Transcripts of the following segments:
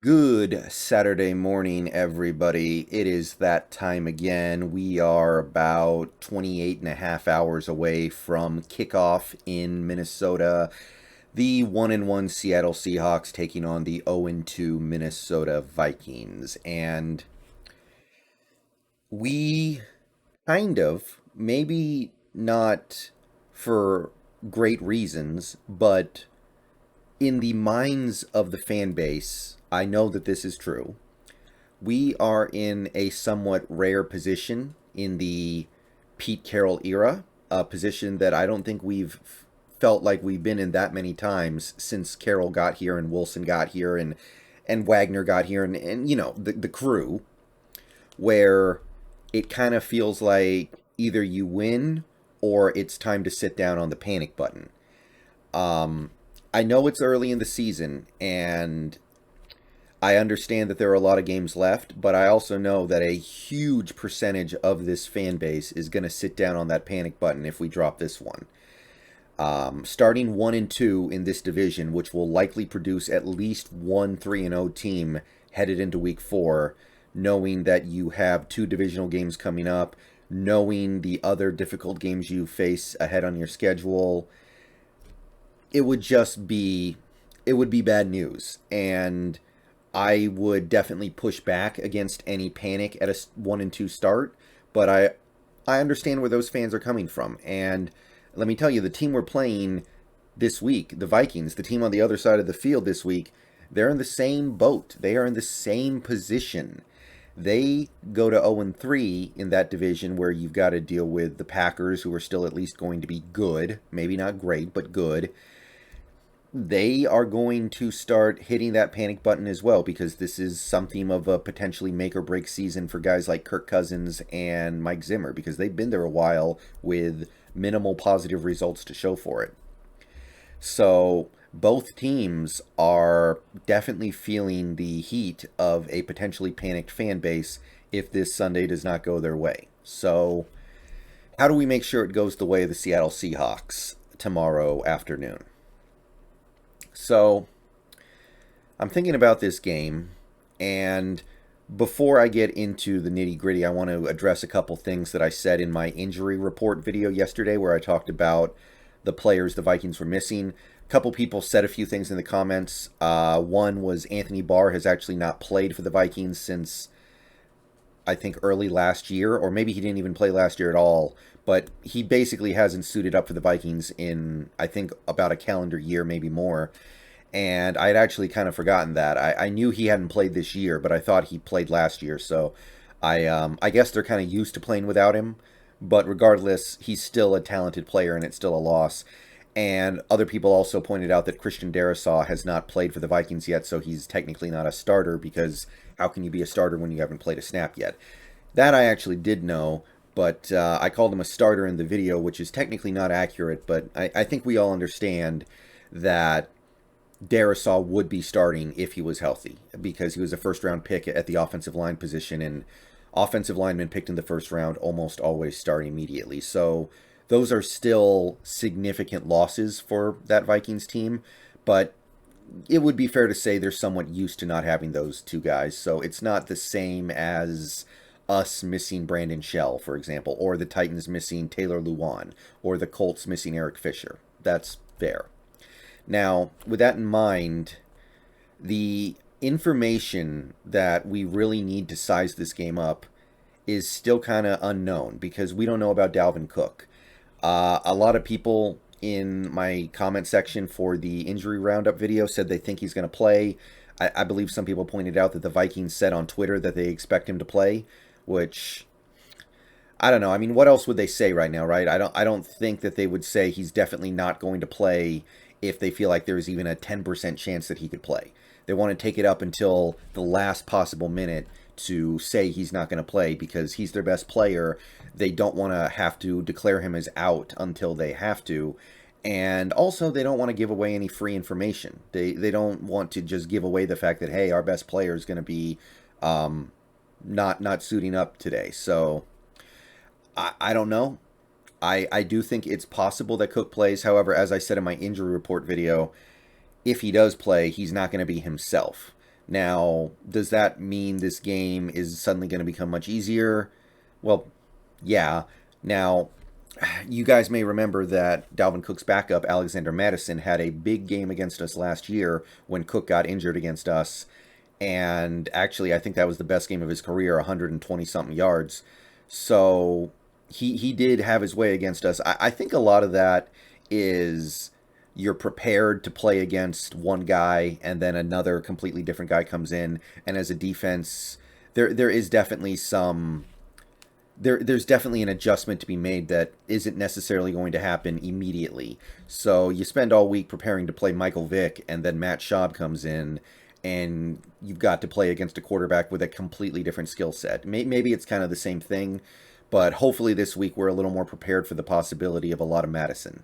Good Saturday morning, everybody. It is that time again. We are about 28 and a half hours away from kickoff in Minnesota. The 1-1 Seattle Seahawks taking on the 0-2 Minnesota Vikings. And we kind of, maybe not for great reasons, but in the minds of the fan base, I know that this is true. We are in a somewhat rare position in the Pete Carroll era, a position that I don't think we've felt like we've been in that many times since Carroll got here and Wilson got here and Wagner got here and the crew, where it kind of feels like either you win or it's time to sit down on the panic button. Um, I know it's early in the season, and I understand that there are a lot of games left, but I also know that a huge percentage of this fan base is going to sit down on that panic button if we drop this one. Starting 1-2 in this division, which will likely produce at least one 3-0 team headed into week 4, knowing that you have two divisional games coming up, knowing the other difficult games you face ahead on your schedule, it would just be it would be bad news. And I would definitely push back against any panic at a 1-2 start, but I understand where those fans are coming from. And let me tell you, the team we're playing this week, the Vikings, the team on the other side of the field this week, they're in the same boat. They are in the same position. They go to 0-3 in that division where you've got to deal with the Packers, who are still at least going to be good. Maybe not great, but good. They are going to start hitting that panic button as well, because this is something of a potentially make or break season for guys like Kirk Cousins and Mike Zimmer, because they've been there a while with minimal positive results to show for it. So both teams are definitely feeling the heat of a potentially panicked fan base if this Sunday does not go their way. So how do we make sure it goes the way of the Seattle Seahawks tomorrow afternoon? So I'm thinking about this game, and before I get into the nitty gritty, I want to address a couple things that I said in my injury report video yesterday, where I talked about the players the Vikings were missing. A couple people said a few things in the comments. One was Anthony Barr has actually not played for the Vikings since I think early last year, or maybe he didn't even play last year at all. But he basically hasn't suited up for the Vikings in, I think, about a calendar year, maybe more. And I had actually kind of forgotten that. I knew he hadn't played this year, but I thought he played last year. So I guess they're kind of used to playing without him. But regardless, he's still a talented player, and it's still a loss. And other people also pointed out that Christian Darrisaw has not played for the Vikings yet, so he's technically not a starter, because how can you be a starter when you haven't played a snap yet? That I actually did know, but I called him a starter in the video, which is technically not accurate, but I think we all understand that Darrisaw would be starting if he was healthy, because he was a first-round pick at the offensive line position, and offensive linemen picked in the first round almost always start immediately. So those are still significant losses for that Vikings team, but it would be fair to say they're somewhat used to not having those two guys. So it's not the same as us missing Brandon Shell, for example, or the Titans missing Taylor Lewan, or the Colts missing Eric Fisher. That's fair. Now, with that in mind, the information that we really need to size this game up is still kind of unknown, because we don't know about Dalvin Cook. A lot of people in my comment section for the injury roundup video said they think he's going to play. I believe some people pointed out that the Vikings said on Twitter that they expect him to play, which I don't know. I mean, what else would they say right now, right? I don't think that they would say he's definitely not going to play if they feel like there's even a 10% chance that he could play. They want to take it up until the last possible minute to say he's not going to play, because he's their best player. They don't want to have to declare him as out until they have to. And also, they don't want to give away any free information. They don't want to just give away the fact that, hey, our best player is going to be not suiting up today. So I don't know. I do think it's possible that Cook plays. However, as I said in my injury report video, if he does play, he's not going to be himself, Now, does that mean this game is suddenly going to become much easier? Well, yeah. Now, you guys may remember that Dalvin Cook's backup, Alexander Madison, had a big game against us last year when Cook got injured against us. And actually, I think that was the best game of his career, 120-something yards. So he did have his way against us. I think a lot of that is you're prepared to play against one guy and then another completely different guy comes in. And as a defense, there is definitely some... there's definitely an adjustment to be made that isn't necessarily going to happen immediately. So you spend all week preparing to play Michael Vick, and then Matt Schaub comes in, and you've got to play against a quarterback with a completely different skill set. Maybe it's kind of the same thing, but hopefully this week we're a little more prepared for the possibility of a lot of Madison.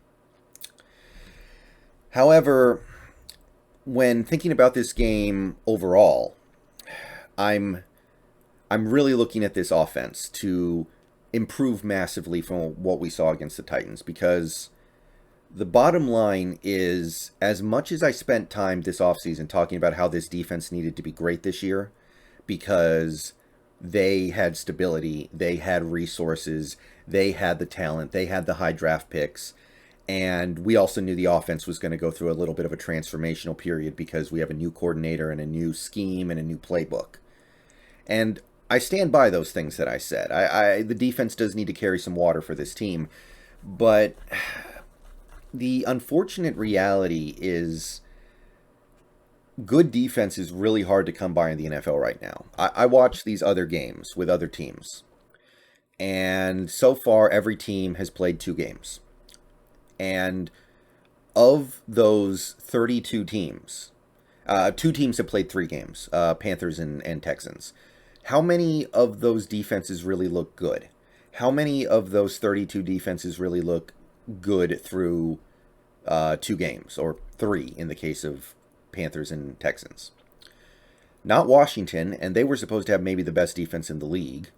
However, when thinking about this game overall, I'm really looking at this offense to improve massively from what we saw against the Titans, because the bottom line is, as much as I spent time this offseason talking about how this defense needed to be great this year because they had stability, they had resources, they had the talent, they had the high draft picks, and we also knew the offense was going to go through a little bit of a transformational period because we have a new coordinator and a new scheme and a new playbook. And I stand by those things that I said. The defense does need to carry some water for this team, but the unfortunate reality is good defense is really hard to come by in the NFL right now. I watch these other games with other teams, and so far every team has played 2 games. And of those 32 teams, 2 teams have played 3 games, Panthers and Texans. How many of those defenses really look good? How many of those 32 defenses really look good through 2 games, or 3 in the case of Panthers and Texans? Not Washington, and they were supposed to have maybe the best defense in the league.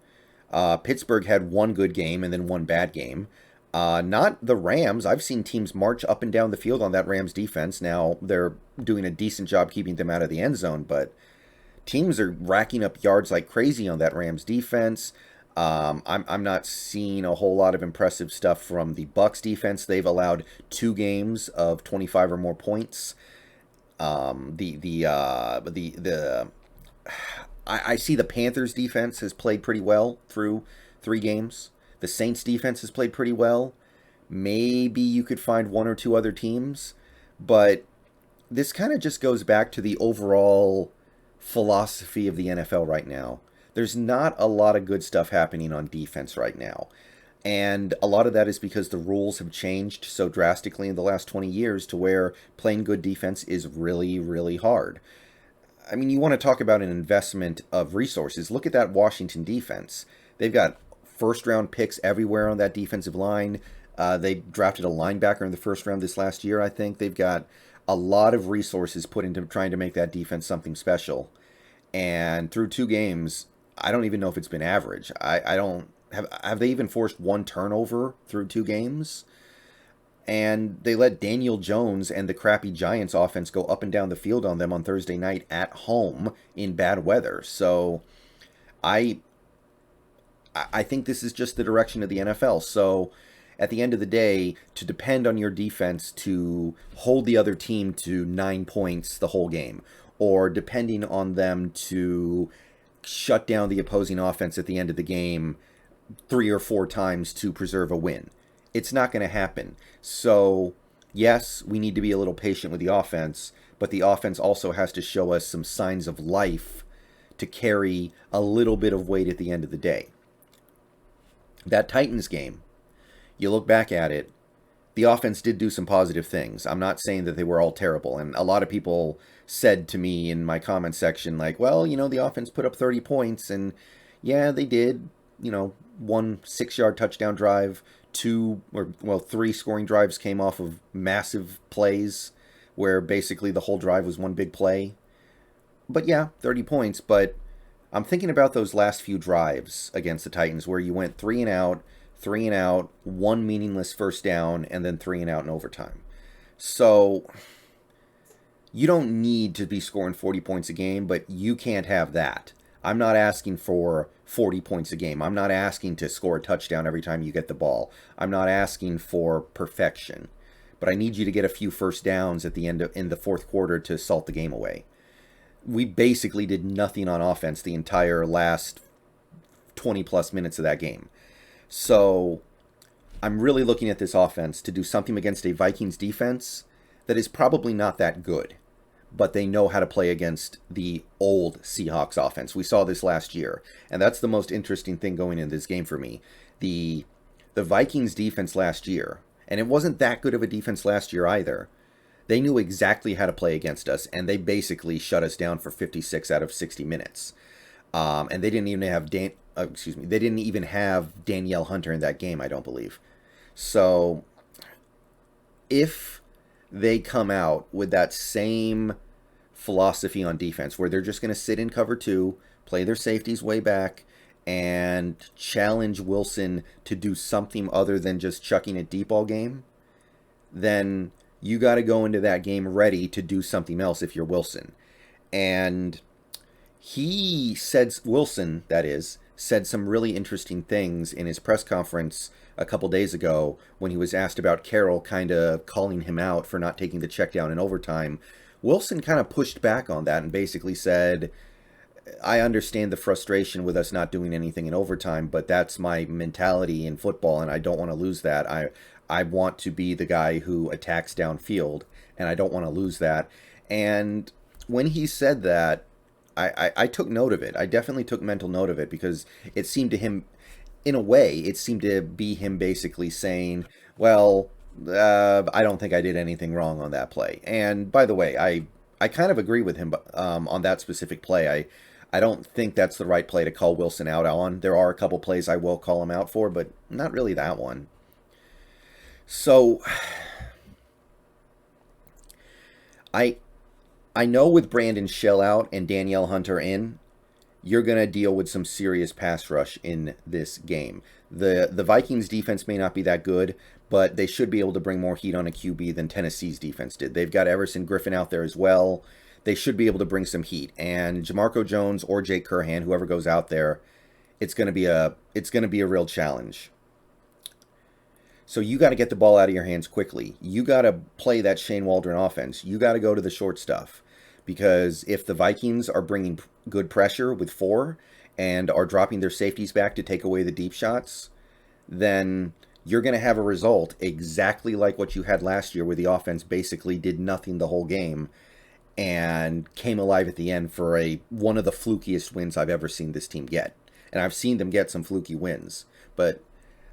Pittsburgh had 1 good game and then 1 bad game. Not the Rams. I've seen teams march up and down the field on that Rams defense. Now, they're doing a decent job keeping them out of the end zone, but teams are racking up yards like crazy on that Rams defense. I'm not seeing a whole lot of impressive stuff from the Bucs defense. They've allowed 2 games of 25 or more points. I see the Panthers defense has played pretty well through 3 games. The Saints defense has played pretty well. Maybe you could find 1 or 2 other teams, but this kind of just goes back to the overall philosophy of the NFL right now. There's not a lot of good stuff happening on defense right now. And a lot of that is because the rules have changed so drastically in the last 20 years to where playing good defense is really, really hard. I mean, you want to talk about an investment of resources. Look at that Washington defense. They've got first-round picks everywhere on that defensive line. They drafted a linebacker in the first round this last year, I think. They've got a lot of resources put into trying to make that defense something special. And through 2 games, I don't even know if it's been average. I don't... Have they even forced 1 turnover through 2 games? And they let Daniel Jones and the crappy Giants offense go up and down the field on them on Thursday night at home in bad weather. So I think this is just the direction of the NFL. So at the end of the day, to depend on your defense to hold the other team to 9 points the whole game, or depending on them to shut down the opposing offense at the end of the game 3 or 4 times to preserve a win, it's not going to happen. So yes, we need to be a little patient with the offense, but the offense also has to show us some signs of life to carry a little bit of weight at the end of the day. That Titans game, you look back at it, the offense did do some positive things. I'm not saying that they were all terrible, and a lot of people said to me in my comment section, like, well, the offense put up 30 points, and yeah, they did. 1 6-yard touchdown drive, 3 scoring drives came off of massive plays where basically the whole drive was one big play. But yeah, 30 points. But I'm thinking about those last few drives against the Titans where you went 3 and out, 1 meaningless first down, and then 3 and out in overtime. So you don't need to be scoring 40 points a game, but you can't have that. I'm not asking for 40 points a game. I'm not asking to score a touchdown every time you get the ball. I'm not asking for perfection. But I need you to get a few first downs at the end of in the fourth quarter to salt the game away. We basically did nothing on offense the entire last 20 plus minutes of that game. So I'm really looking at this offense to do something against a Vikings defense that is probably not that good, but they know how to play against the old Seahawks offense. We saw this last year, and that's the most interesting thing going into this game for me. The Vikings defense last year, and it wasn't that good of a defense last year either. They knew exactly how to play against us, and they basically shut us down for 56 out of 60 minutes. And they didn't even have they didn't even have Danielle Hunter in that game, I don't believe. So if they come out with that same philosophy on defense, where they're just going to sit in cover two, play their safeties way back, and challenge Wilson to do something other than just chucking it deep all game, then you got to go into that game ready to do something else if you're Wilson. And he said, Wilson, that is, said some really interesting things in his press conference a couple days ago when he was asked about Carroll kind of calling him out for not taking the check down in overtime. Wilson kind of pushed back on that and basically said, I understand the frustration with us not doing anything in overtime, but that's my mentality in football, and I don't want to lose that. I want to be the guy who attacks downfield, and I don't want to lose that. And when he said that, I took note of it. I definitely took mental note of it, because it seemed to him, in a way, it seemed to be him basically saying, well, I don't think I did anything wrong on that play. And by the way, I kind of agree with him on that specific play. I don't think that's the right play to call Wilson out on. There are a couple plays I will call him out for, but not really that one. So I know with Brandon Shell out and Danielle Hunter in, you're going to deal with some serious pass rush in this game. The Vikings defense may not be that good, but they should be able to bring more heat on a QB than Tennessee's defense did. They've got Everson Griffin out there as well. They should be able to bring some heat. And Jamarco Jones or Jake Curhan, whoever goes out there, it's going to be a real challenge. So you got to get the ball out of your hands quickly. You got to play that Shane Waldron offense. You got to go to the short stuff. Because if the Vikings are bringing good pressure with 4 and are dropping their safeties back to take away the deep shots, then you're going to have a result exactly like what you had last year, where the offense basically did nothing the whole game and came alive at the end for one of the flukiest wins I've ever seen this team get. And I've seen them get some fluky wins, but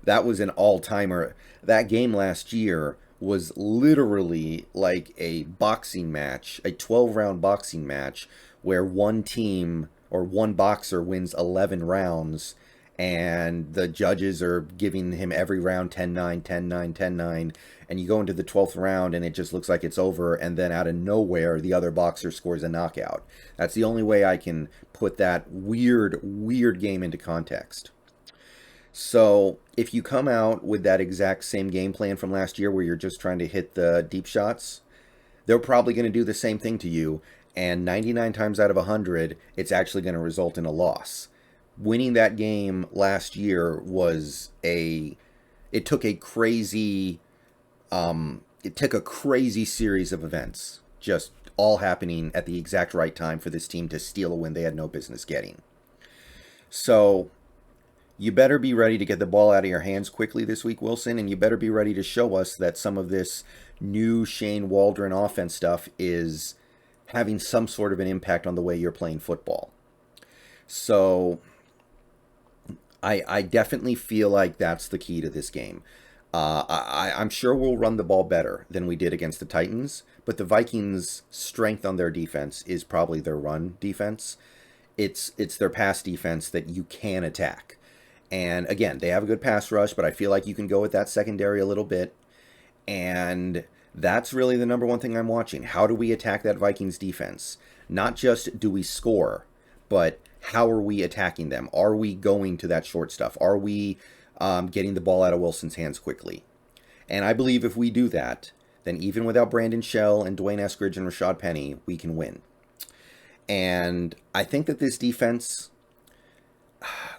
that was an all-timer. That game last year was literally like a boxing match, a 12-round boxing match, where one team or one boxer wins 11 rounds, and the judges are giving him every round 10-9, 10-9, 10-9, and you go into the 12th round and it just looks like it's over, and then out of nowhere the other boxer scores a knockout. That's the only way I can put that weird game into context. So if you come out with that exact same game plan from last year, where you're just trying to hit the deep shots, they're probably going to do the same thing to you. And 99 times out of 100, it's actually going to result in a loss. Winning that game last year it took a crazy series of events, just all happening at the exact right time for this team to steal a win they had no business getting. So you better be ready to get the ball out of your hands quickly this week, Wilson, and you better be ready to show us that some of this new Shane Waldron offense stuff is having some sort of an impact on the way you're playing football. So I definitely feel like that's the key to this game. I'm sure we'll run the ball better than we did against the Titans, but the Vikings' strength on their defense is probably their run defense. It's their pass defense that you can attack. And again, they have a good pass rush, but I feel like you can go with that secondary a little bit. And that's really the number one thing I'm watching. How do we attack that Vikings defense? Not just do we score, but how are we attacking them? Are we going to that short stuff? Are we getting the ball out of Wilson's hands quickly? And I believe if we do that, then even without Brandon Shell and Dwayne Eskridge and Rashad Penny, we can win. And I think that this defense,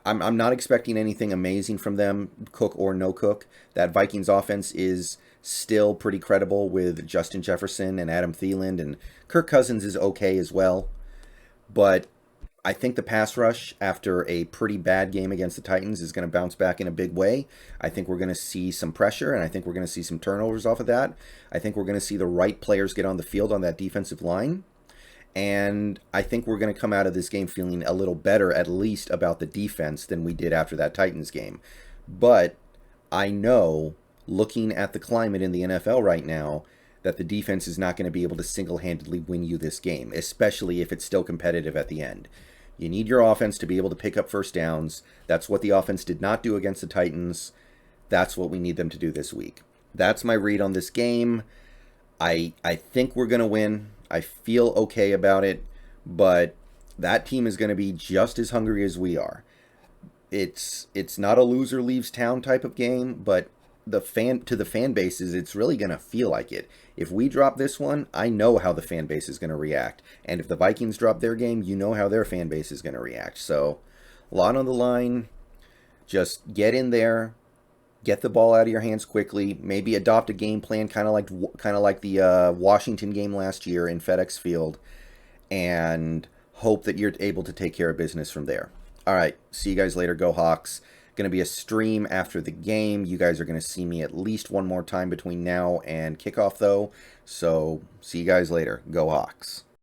I'm not expecting anything amazing from them, Cook or no Cook. That Vikings offense is still pretty credible with Justin Jefferson and Adam Thielen, and Kirk Cousins is okay as well. But I think the pass rush, after a pretty bad game against the Titans, is going to bounce back in a big way. I think we're going to see some pressure, and I think we're going to see some turnovers off of that. I think we're going to see the right players get on the field on that defensive line. And I think we're going to come out of this game feeling a little better, at least about the defense, than we did after that Titans game. But I know, looking at the climate in the NFL right now, that the defense is not going to be able to single-handedly win you this game, especially if it's still competitive at the end. You need your offense to be able to pick up first downs. That's what the offense did not do against the Titans. That's what we need them to do this week. That's my read on this game. I think we're going to win. I feel okay about it, but that team is going to be just as hungry as we are. It's not a loser leaves town type of game, but the fan bases, it's really going to feel like it. If we drop this one, I know how the fan base is going to react. And if the Vikings drop their game, you know how their fan base is going to react. So, a lot on the line. Just get in there, get the ball out of your hands quickly, maybe adopt a game plan kind of like the Washington game last year in FedEx Field, and hope that you're able to take care of business from there. All right, see you guys later. Go Hawks. Going to be a stream after the game. You guys are going to see me at least one more time between now and kickoff, though. So see you guys later. Go Hawks.